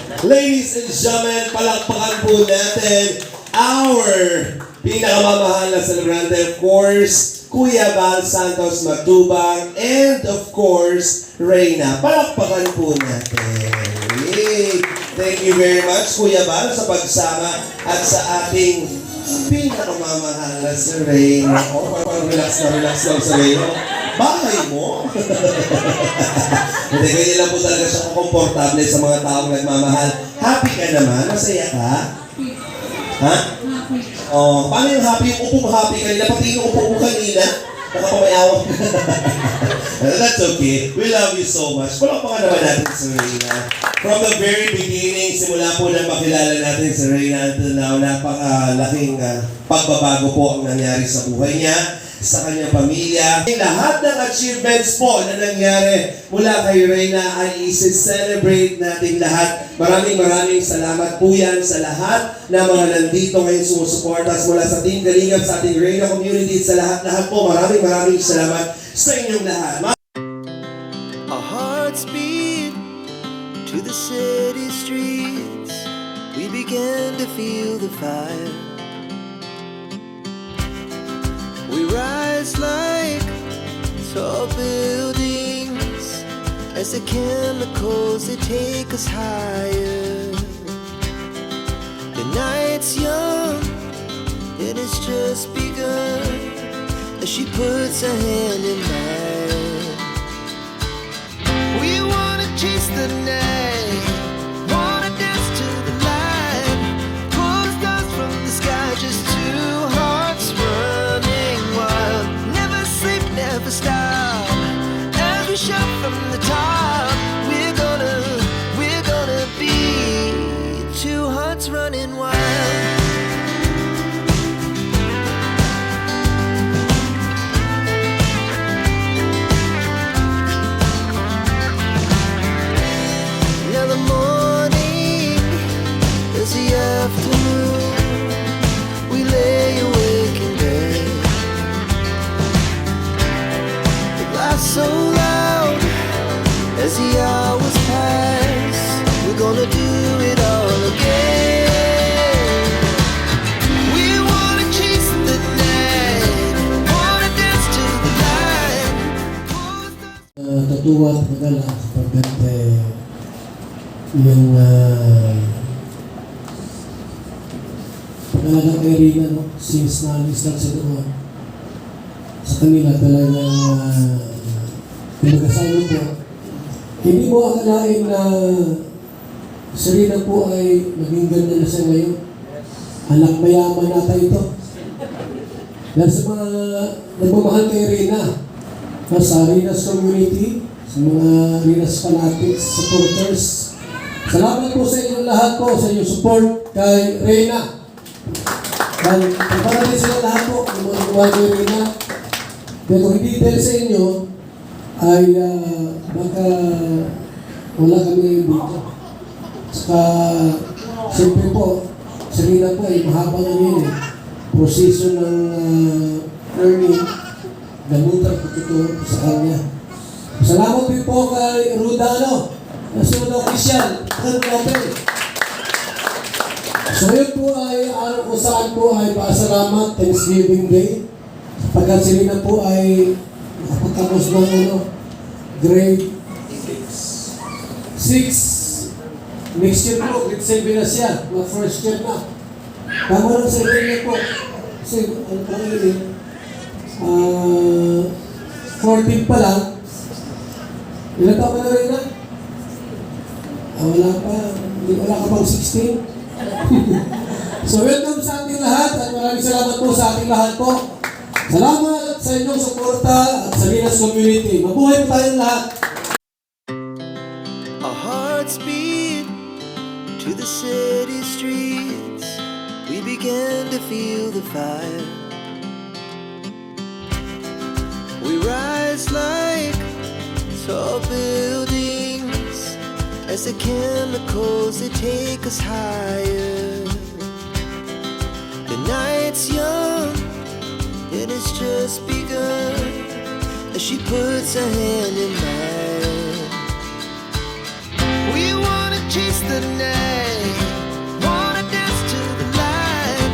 Ladies and gentlemen, palakpakan po natin our pinakamamahal na celebrante, of course, Kuya Val Santos Matubang, and of course, Reyna. Palakpakan po natin. Yay! Thank you very much, Kuya Val, sa pagsama at sa ating pinakamamahal na si Reyna. Oh, parang relax lang sa Reyna. Bahay mo? Hindi, ganyan lang po talaga siya komportable sa mga taong nagmamahal. Happy ka naman? Masaya ka? Ha? Oh, paano yung happy? Yung upong happy kanina? Pati yung upo mo kanina? Nakapamayawa. That's okay. We love you so much. Palakpakan naman natin si Reyna. From the very beginning, simula po na makilala natin si Reyna until now, napakalaking pagbabago po ang nangyari sa buhay niya, sa kanyang pamilya. Lahat ng achievements po na nangyari mula kay Reyna ay isi-celebrate natin lahat. Maraming salamat po yan sa lahat na mga nandito ngayon sumusuporta mula sa Team Kalingap, sa ating Reyna community, sa lahat po. Maraming salamat sa inyong lahat. Our hearts beat to the city streets. We began to feel the fire. We rise like tall buildings as the chemicals, they take us higher. The night's young and it's just begun as she puts her hand in mine. We wanna chase the night, wanna dance to the light, pull the stars from the sky, just two hearts running wild. Never sleep, never stop, as we shout from the top. We're gonna be two hearts running wild. Now the morning is the afternoon. We lay awake in bed. The laughs so loud as the hours pass. We're gonna do it all again. We wanna chase the night, wanna dance to the light. Natuwa at magala sapagkat yung talagang Reyna, no? Since na-alis lang sa doon, sa kanila talagang pinagkasama po. Hindi mo akalain na si Reyna po ay naging ganda na siya ngayon. Anak mayaman nata ito. Dahil sa mga nagmamahal kay Reyna, sa Reyna's community, sa mga Reyna's fanatics, supporters, salamat po sa inyong lahat po, sa inyong support kay Reyna. Dahil pagparating sila lahat po, yung mga gawa kay Reyna. Pero kung hindi dahil sa inyo, ay baka wala kami dito. Saka, siyempre po, si Reyna po ay mahabang ano yun proseso ng learning, gamutan po ito sa kanya. Salamat din po kay Rudano, nasunod na official, So yun po ay araw kung saan po ay pasalamat, Thanksgiving Day. Sapagkat si Reyna po ay nakapagtapos ng grade 6. Next year po, grade 7 na siya. First year na. Tama lang sa Reyna po. Kasi ano pa lang yun 14 pa lang. Ilan taon ka na Reyna? Wala pa. Wala ka pang 16. So welcome sa ating lahat at maraming salamat po sa ating lahat po. Salamat sa inyong suporta at sa Reyna's community. Mabuhay po tayong lahat. Our hearts beat to the city streets. We began to feel the fire. We rise like tall buildings as the chemicals, they take us higher. The night's young and it's just begun as she puts her hand in mine. We wanna chase the night. Wanna dance to the light.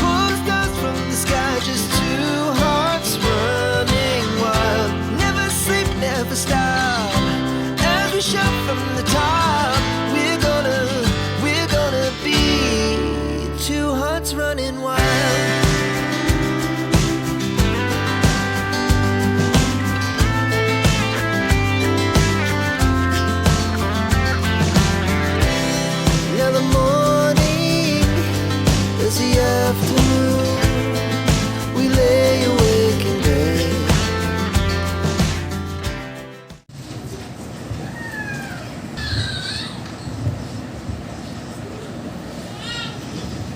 Pull stars from the sky, just two hearts running wild. Never sleep, never stop. As we shout from the top, we're gonna be two hearts running wild. Now the morning is the afternoon. We lay awake in bed.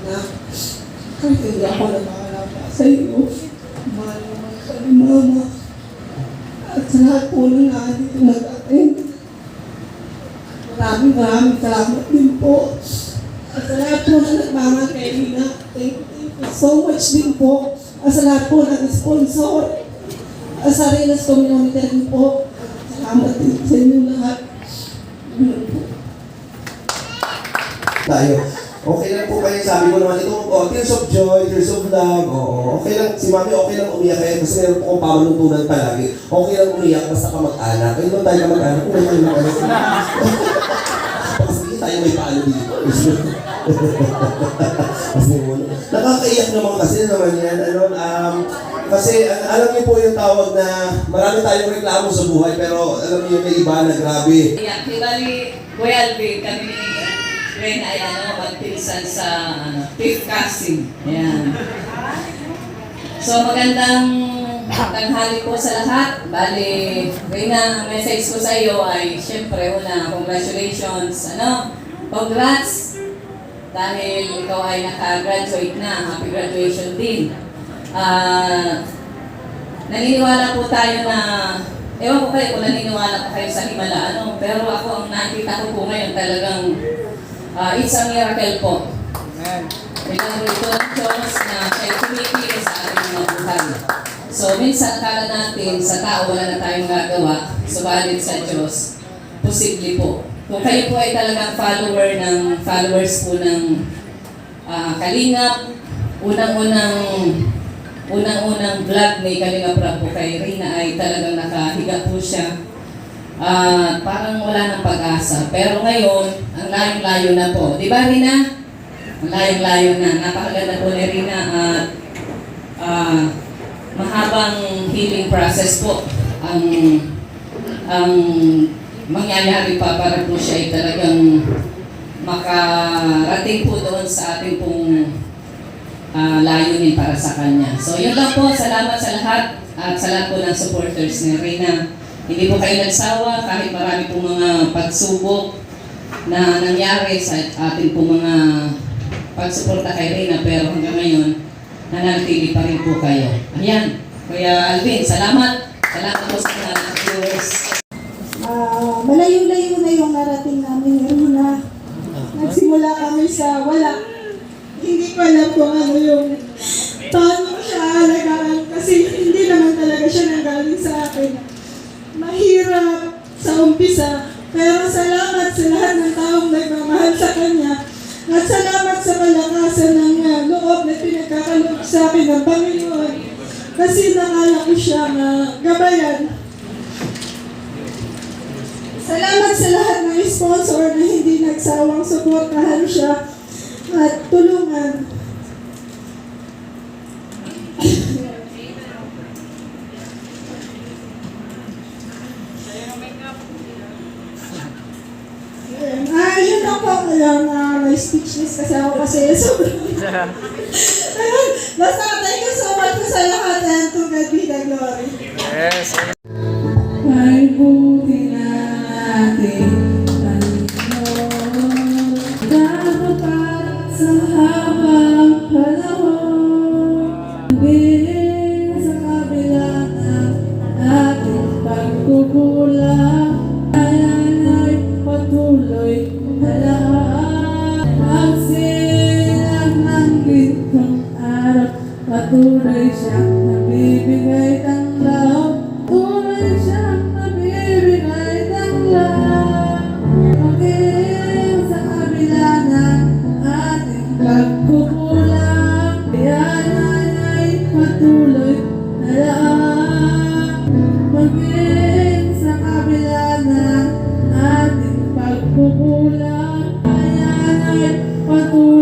Na kahit hindi ako nag-aalala sa iyo, mahal naman ka ni Mama. At sa lahat po ng nandito nag-attend, maraming salamat din po. At sa lahat po na nagmamahal kay Rina, thank you so much din po. At sa lahat po ng sponsor, at sa Rinas Community din po. At salamat din sa inyo lahat. Yun po. Tayo. Okay lang po kayo, sabi ko naman ito, tears of joy, tears of love, okay lang, si Mami okay lang umiyak kayo kasi meron po akong pamanuntunan palagi. Okay lang umiyak, basta kamag-anak. Ayun lang tayo kamag-anak, kung tayo mag-anak. Kasi hindi tayo may paano dito. Kasi nakakaiyak naman kasi naman yan, kasi alam niyo po yung tawag na marami tayong reklamo sa buhay, pero alam niyo may iba na grabe. Yeah, bali, Kuya Alvin, kami ni Ren ay magpilisan sa fifth casting. Ayan. So magandang tanghali po sa lahat. Bali, Reyna, ang message ko sa iyo ay syempre una, congratulations. Congrats! Dahil ikaw ay naka-graduate na. Happy graduation din. Naniniwala po tayo na ewan ko kayo kung naniniwala pa kayo sa himala, pero ako ang nakikita ko po ngayon talagang it's a miracle po. Ilang rito ng Diyos na siya tumipili sa ating mga buhay. So minsan akala natin sa tao wala na tayong gagawa, subalit sa Diyos, posible po. Kung kayo po ay talagang followers po ng Kalingap, unang vlog ni Kalingap Rap po kay Rina ay talagang nakahiga po siya. Parang wala ng pag-asa. Pero ngayon, ang layong-layo na po. Di ba, Rina? Ang layong-layo na. Napakaganda po ni Rina at mahabang healing process po ang mangyayari pa para po siya ay talagang makarating po doon sa ating pong layunin para sa kanya. So yun lang po, salamat sa lahat at sa lahat po ng supporters ni Rina. Hindi po kayo nagsawa kahit marami pong mga pagsubok na nangyari sa ating pong mga pagsuporta kay Rina, pero hanggang ngayon nanatili pa rin po kayo. Ayan, Kuya Alvin, salamat. Salamat po sa mga viewers. Malayo-layo na yung narating namin ngayon na nagsimula kami sa wala. Hindi ko alam kung ano yung paano siya alagaan kasi hindi naman talaga siya nanggaling sa akin. Mahirap sa umpisa, pero salamat sa lahat ng taong nagmamahal sa kanya at salamat sa kalakasan ng loob na pinagkakaloob sa akin ng Panginoon kasi nakala ko siya gabayan. Salamat sa lahat ng sponsor na hindi nagsawang suportahan siya at tulungan. Yun lang po, may speechless kasi ako kasi sobrang. Ayun, basta thank you so much sa lahat and to God be the glory. Yes. Ay buti na natin, Panginoon, dapat sa habang panahon, sabihin sa kabila ng ating pagkukulang, ayan ay patuloy na lahat. Pagsilang ng gintong araw, patuloy siyang nabibigay ng loob. Patuloy siyang nabibigay ng love. Maging maging sa kabila ng ating pagkukulang. Ayan ay patuloy